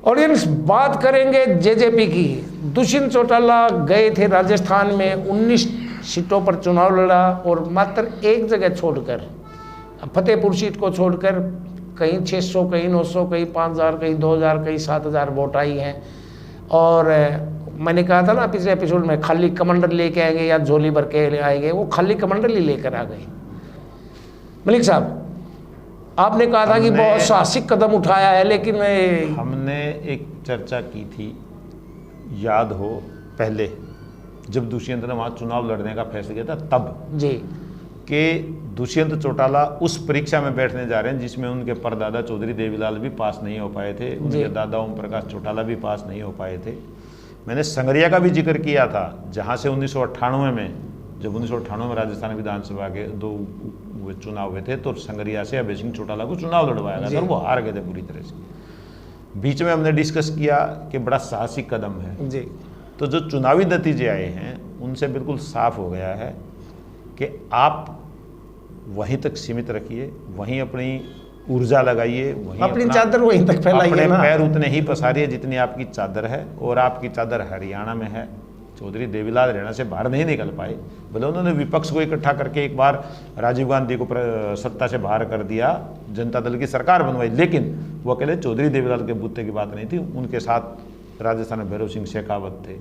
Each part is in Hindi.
ऑडियंस, बात करेंगे जेजेपी की। दुष्यंत चौटाला गए थे राजस्थान में, 19 सीटों पर चुनाव लड़ा और मात्र एक जगह छोड़कर, फतेहपुर सीट को छोड़कर, कहीं 600, कहीं 900, कहीं 5000, कहीं 2000, कहीं 7000 वोट आई हैं। और मैंने कहा था ना पिछले एपिसोड में, खाली कमंडल लेके आएंगे या झोली भर के आएंगे, वो खाली कमंडल ही लेकर आ गए। मलिक साहब, आपने कहा था कि बहुत साहसिक कदम उठाया है, लेकिन हमने एक चर्चा की थी, याद हो पहले जब दुष्यंत ने वहाँ चुनाव लड़ने का फैसला किया था, तब जी कि दुष्यंत चौटाला उस परीक्षा में बैठने जा रहे हैं जिसमें उनके परदादा चौधरी देवीलाल भी पास नहीं हो पाए थे, उनके दादा ओम प्रकाश चौटाला भी पास नहीं हो पाए थे। मैंने संगरिया का भी जिक्र किया था, जहाँ से 1998 में, जब 1998 में राजस्थान विधानसभा के 2 चुनाव हुए थे, तो संगरिया से अभय सिंह चौटाला को चुनाव लड़वाया गया था और वो हार गए थे पूरी तरह से। बीच में हमने डिस्कस किया कि बड़ा साहसिक कदम है जी। तो जो चुनावी नतीजे आए हैं उनसे बिल्कुल साफ हो गया है कि आप वहीं तक सीमित रखिए, वहीं अपनी ऊर्जा लगाइए, वहीं अपनी चादर वहीं तक फैलाइए, अपने ना। पैर उतने ही पसारिए जितनी आपकी चादर है। और आपकी चादर हरियाणा में है। चौधरी देवीलाल हरियाणा से बाहर नहीं निकल पाए, भले उन्होंने विपक्ष को इकट्ठा करके एक बार राजीव गांधी को सत्ता से बाहर कर दिया, जनता दल की सरकार बनवाई, लेकिन वो अकेले चौधरी देवीलाल के बूते की बात नहीं थी। उनके साथ राजस्थान में भैरव सिंह शेखावत थे,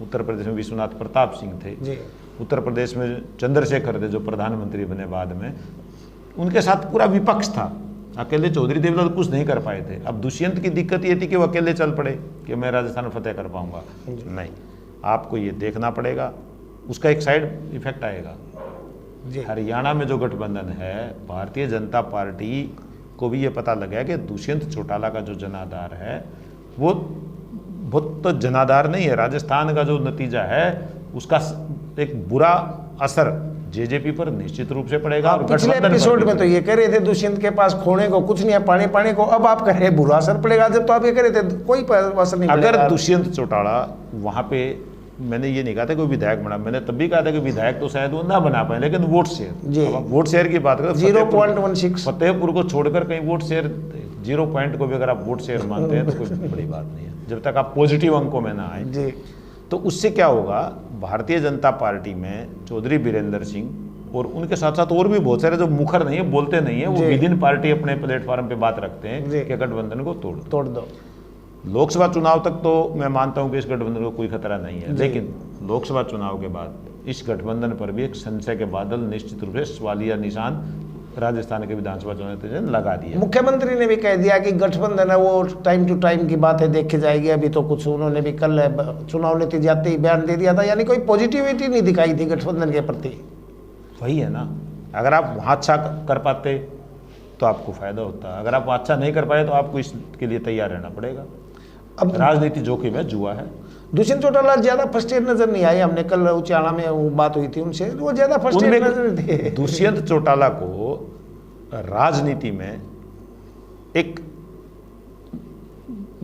उत्तर प्रदेश में विश्वनाथ प्रताप सिंह थे, उत्तर प्रदेश में चंद्रशेखर थे जो प्रधानमंत्री बने बाद में, उनके साथ पूरा विपक्ष था। अकेले चौधरी देवीलाल कुछ नहीं कर पाए थे। अब दुष्यंत की दिक्कत ये थी कि वो अकेले चल पड़े कि मैं राजस्थान फतेह कर पाऊंगा, नहीं, आपको ये देखना पड़ेगा, उसका एक साइड इफेक्ट आएगा। हरियाणा में जो गठबंधन है, भारतीय जनता पार्टी को भी ये पता लगा कि दुष्यंत चौटाला का जो जनाधार है वो बहुत तो जनाधार नहीं है। राजस्थान का जो नतीजा है उसका एक बुरा असर जेजेपी पर निश्चित रूप से पड़ेगा। पिछले एपिसोड में तो ये कह रहे थे दुष्यंत के पास खोने को कुछ नहीं है, पाने पाने को, अब आप कह रहे बुरा असर पड़ेगा, जब तो आप ये कह रहे थे कोई असर नहीं पड़ेगा। अगर दुष्यंत चौटाला वहां पे, मैंने ये नहीं कहा था कोई विधायक बना, मैंने तब भी कहा था कि विधायक तो शायद वो ना बना पाए, लेकिन वोट शेयर, वोट शेयर की बात करें 0.16, फतेहपुर को छोड़कर कहीं वोट शेयर 0 पॉइंट को भी अगर आप वोट शेयर मानते हैं तो कोई बड़ी बात नहीं है, जब तक आप पॉजिटिव अंकों में ना आए। तो उससे क्या होगा, भारतीय जनता पार्टी में चौधरी बीरेंद्र सिंह और उनके साथ साथ और भी बहुत सारे जो मुखर नहीं है, बोलते नहीं है, वो विद इन पार्टी अपने प्लेटफॉर्म पे बात रखते हैं कि गठबंधन को तोड़ दो। लोकसभा चुनाव तक तो मैं मानता हूं कि इस गठबंधन को कोई खतरा नहीं है, लेकिन लोकसभा चुनाव के बाद इस गठबंधन पर भी एक संशय के बादल, निश्चित रूप से सवालिया निशान राजस्थान के विधानसभा चुनाव ने लगा दिया। मुख्यमंत्री ने भी कह दिया कि गठबंधन है वो टाइम टू टाइम की बात है, देखी जाएगी। अभी तो कुछ उन्होंने भी कल चुनाव नतीजे आते ही बयान दे दिया था, यानी कोई पॉजिटिविटी नहीं दिखाई थी गठबंधन के प्रति। वही है ना, अगर आप वहाँ अच्छा कर पाते तो आपको फायदा होता, अगर आप वहाँ अच्छा नहीं कर पाए तो आपको इसके लिए तैयार रहना पड़ेगा। अब राजनीति जोखिम है, जुआ है। दुष्यंत चौटाला ज्यादा फर्स्टेड नजर नहीं आए, हमने कल उचाला में वो बात हुई थी उनसे, वो ज्यादा फर्स्टेड नजर नहीं थे। दुष्यंत चौटाला को राजनीति में एक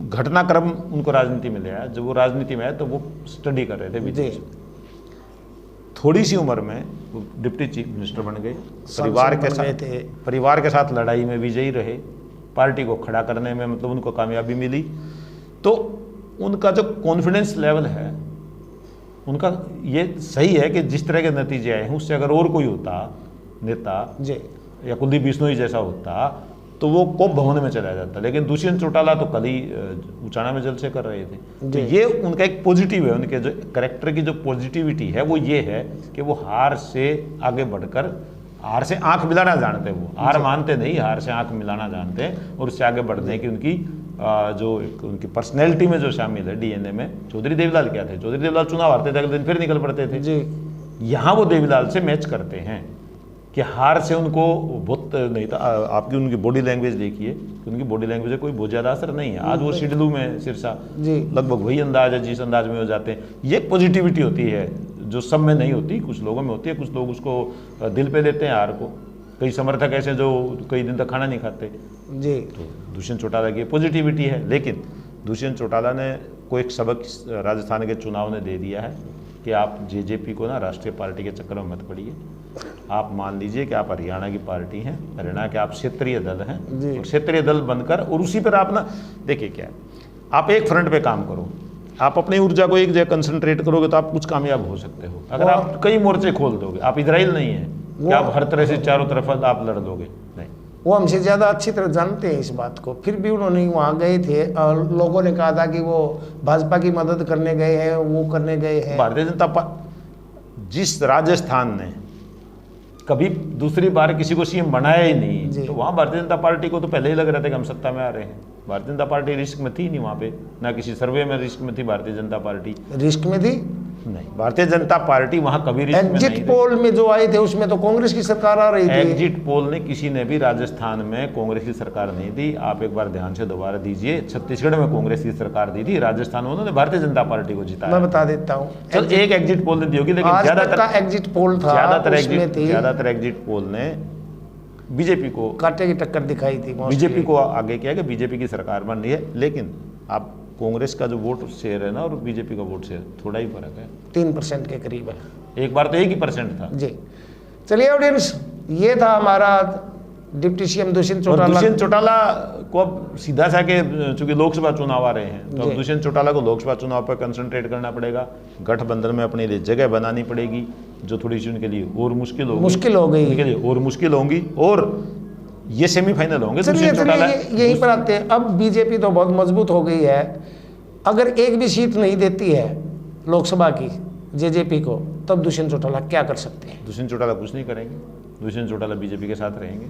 घटनाक्रम उनको राजनीति में ले आया। जब वो राजनीति में आए तो वो स्टडी कर रहे थे विदेश, थोड़ी सी उम्र में वो डिप्टी चीफ मिनिस्टर बन गए, परिवार के साथ लड़ाई में विजयी रहे, पार्टी को खड़ा करने में मतलब उनको कामयाबी मिली। तो उनका जो कॉन्फिडेंस लेवल है उनका, ये सही है कि जिस तरह के नतीजे आए हैं उससे अगर और कोई होता नेता या कुलदीप बिश्नोई जैसा होता तो वो कोप भवन में चला जाता, लेकिन दुष्यंत चौटाला तो कल ही उचाना में जलसे कर रहे थे। तो ये उनका एक पॉजिटिव है, उनके जो कैरेक्टर की जो पॉजिटिविटी है वो ये है कि वो हार से आगे बढ़कर, हार से आंख मिलाना जानते हैं, वो हार मानते नहीं, हार से आंख मिलाना जानते हैं और उससे आगे बढ़ने की उनकी जो उनकी पर्सनैलिटी में जो शामिल है, डीएनए में। चौधरी देवीलाल क्या थे, चौधरी देवीलाल चुनाव हारते थे, अगले दिन फिर निकल पड़ते थे। यहाँ वो देवीलाल से मैच करते हैं कि हार से उनको बहुत नहीं था। आपकी उनकी बॉडी लैंग्वेज देखिए, उनकी बॉडी लैंग्वेज में कोई बहुत ज़्यादा असर नहीं है। आज वो शिडलू में सिरसा लगभग वही अंदाज है जिस अंदाज में हो जाते हैं। ये पॉजिटिविटी होती है जो सब में नहीं होती, कुछ लोगों में होती है। कुछ लोग उसको दिल पे लेते हैं हार को, कई समर्थक ऐसे जो कई दिन तक खाना नहीं खाते जी। तो दुष्यंत चौटाला की पॉजिटिविटी है, लेकिन दुष्यंत चौटाला ने को एक सबक राजस्थान के चुनाव ने दे दिया है कि आप जेजेपी को ना राष्ट्रीय पार्टी के चक्कर में मत पड़िए। आप मान लीजिए कि आप हरियाणा की पार्टी हैं, हरियाणा के आप क्षेत्रीय दल हैं, और क्षेत्रीय दल बनकर और उसी पर आप ना देखिए क्या है, आप एक फ्रंट पे काम करो, आप अपनी ऊर्जा को एक जगह कंसंट्रेट करोगे तो आप कुछ कामयाब हो सकते हो। अगर आप कई मोर्चे खोल दोगे, आप इजराइल नहीं है कि आप हर तरह से चारों तरफ आप लड़ दोगे, नहीं। वो हमसे ज़्यादा अच्छी तरह जानते हैं इस बात को, फिर भी उन्होंने वहाँ गए थे और लोगों ने कहा था कि वो भाजपा की मदद करने गए हैं, वो करने गए हैं। भारतीय जनता पार्टी जिस राजस्थान ने कभी दूसरी बार किसी को सीएम बनाया ही नहीं, तो वहाँ भारतीय जनता पार्टी को तो पहले ही लग रहा था कि हम सत्ता में आ रहे हैं। भारतीय जनता पार्टी रिस्क में थी नहीं वहाँ पे, ना किसी सर्वे में रिस्क में थी भारतीय जनता पार्टी। रिस्क में थी नहीं, भारतीय जनता पार्टी वहाँ कभी रिस्क में नहीं थी। एग्जिट पोल में जो आए थे उसमें तो कांग्रेस की सरकार आ रही थी। एग्जिट पोल ने किसी ने भी राजस्थान में कांग्रेस की सरकार नहीं दी। आप एक बार ध्यान से दोबारा दीजिए, छत्तीसगढ़ में कांग्रेस की सरकार दी थी, राजस्थान में उन्होंने भारतीय जनता पार्टी को जिताया। मैं बता देता हूँ, चल एक एग्जिट पोल ने दी होगी, लेकिन ज्यादातर एग्जिट पोल था, ज्यादातर एग्जिट पोल ने बीजेपी को कांटे की टक्कर दिखाई थी। बीजेपी को आगे किया कि बीजेपी की सरकार बन रही है। लेकिन आप कांग्रेस का जो वोट शेयर है ना और बीजेपी का वोट शेयर थोड़ा ही फर्क है, 3% के करीब है। एक बार तो 1% था जी। चलिए ऑडियंस, ये था हमारा डिप्टी सीएम दुष्यंत चौटाला। दुष्यंत चौटाला को अब सीधा सा के, चूंकि लोकसभा चुनाव आ रहे हैं, तो अब दुष्यंत चौटाला को लोकसभा चुनाव पर कंसंट्रेट करना पड़ेगा। गठबंधन में अपने लिए जगह बनानी पड़ेगी, जो थोड़ी सी उनके लिए और मुश्किल हो गई, उनके लिए और मुश्किल होंगी, और ये सेमीफाइनल होंगे। चलिए यहीं पर आते हैं। अब बीजेपी तो बहुत मजबूत हो गई है, अगर एक भी सीट नहीं देती है लोकसभा की जेजेपी को, तब दुष्यंत चौटाला क्या कर सकते हैं? दुष्यंत चौटाला कुछ नहीं करेंगे, दुष्यंत चौटाला बीजेपी के साथ रहेंगे,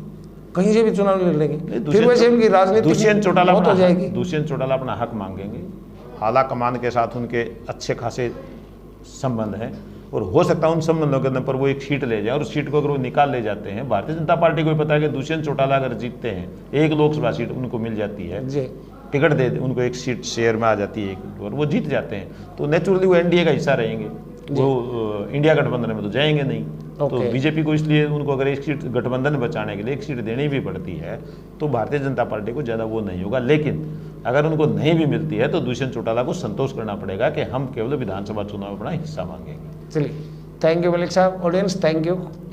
कहीं से भी चुनाव नहीं लड़ेंगे, फिर वैसे उनकी राजनीति दुष्यंत चौटाला हो जाएगी। दुष्यंत चौटाला अपना हक मांगेंगे। आला कमान के साथ उनके अच्छे खासे संबंध हैं, और हो सकता है उन संबंधों के अंदर पर वो एक सीट ले जाए, और उस सीट को अगर वो निकाल ले जाते हैं, भारतीय जनता पार्टी को भी पता है कि दुष्यंत चौटाला अगर जीतते हैं, एक लोकसभा सीट उनको मिल जाती है, टिकट दे उनको एक सीट शेयर में आ जाती है, और वो जीत जाते हैं, तो नेचुरली वो एनडीए का हिस्सा रहेंगे, वो इंडिया गठबंधन में तो जाएंगे नहीं। तो बीजेपी को इसलिए उनको अगर एक सीट गठबंधन में बचाने के लिए एक सीट देनी भी पड़ती है, तो भारतीय जनता पार्टी को ज़्यादा वो नहीं होगा। लेकिन अगर उनको नहीं भी मिलती है तो दुष्यंत चौटाला को संतोष करना पड़ेगा कि हम केवल विधानसभा चुनाव में अपना हिस्सा मांगेंगे। चलिए, थैंक यू मलिक साहब। Audience, thank you.